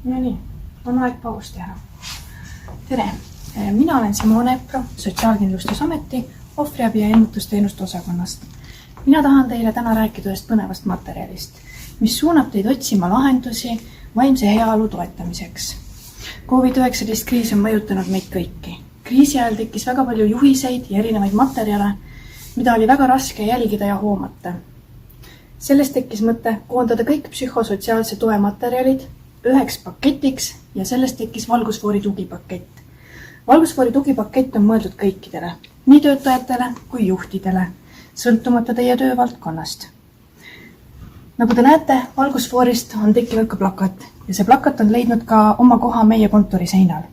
No nii, on aeg paus teha. Tere, mina olen Simone Epro Sotsiaalkindlustusameti ohvriabi ja ennetusteenuste osakonnast. Mina tahan teile täna rääkida ühest põnevast materjalist, mis suunab teid otsima lahendusi vaimse heaolu toetamiseks. COVID-19 kriis on mõjutanud meid kõiki. Kriisi ajal tekkis väga palju juhiseid ja erinevaid materjale, mida oli väga raske jälgida ja hoomata. Sellest tekkis mõte koondada kõik psühhosotsiaalse toe materjalid üheks paketiks ja sellest tekkis valgusfoori tugipakett. Valgusfoori tugipakett on mõeldud kõikidele, nii töötajatele kui juhtidele, sõltumata teie töövaldkonnast. Nagu te näete, valgusfoorist on tekkinud ka plakat ja see plakat on leidnud ka oma koha meie kontori seinal.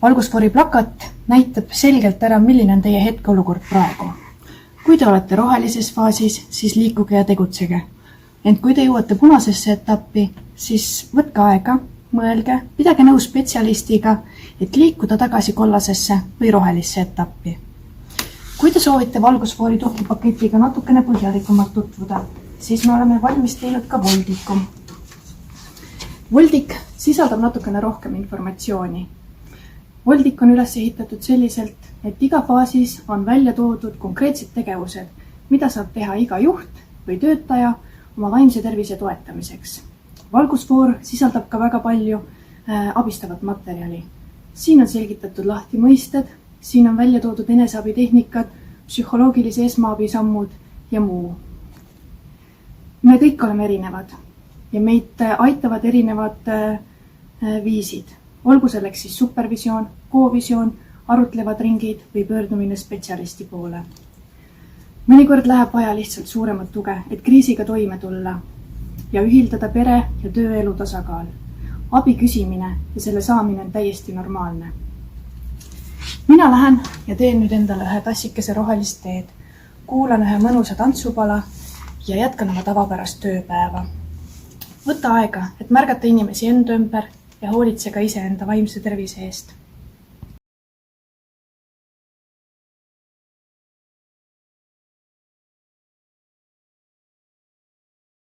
Valgusfoori plakat näitab selgelt ära, milline on teie hetkeolukord praegu. Kui te olete rohelises faasis, siis liikuge ja tegutsege. Ent kui te jõuate punasesse etappi, siis võtke aega, mõelge, pidage nõu spetsialistiga, et liikuda tagasi kollasesse või rohelisse etappi. Kui te soovite valgusfoori tugipaketiga natukene põhjalikumalt tutvuda, siis me oleme valmis teinud ka voldiku. Voldik sisaldab natukene rohkem informatsiooni. Voldik on üles ehitatud selliselt, et iga faasis on välja toodud konkreetsed tegevused, mida saab teha iga juht või töötaja oma vaimse tervise toetamiseks. Valgusfoor sisaldab ka väga palju abistavat materjali. Siin on selgitatud lahti mõisted, siin on välja toodud eneseabitehnikad, psühholoogilise esmaabi sammud ja muu. Me kõik oleme erinevad ja meid aitavad erinevad viisid. Olgu selleks siis supervisioon, kovisioon, arutlevad ringid või pöördumine spetsialisti poole. Mõnikord läheb vaja lihtsalt suuremat tuge, et kriisiga toime tulla ja ühildada pere ja tööelu tasakaal. Abi küsimine ja selle saamine on täiesti normaalne. Mina lähen ja teen nüüd endale ühe tassikese rohelist teed, kuulan ühe mõnusa tantsupala ja jätkan oma tavapärast tööpäeva. Võta aega, et märgata inimesi enda ümber ja hoolitse ka ise enda vaimse tervise eest.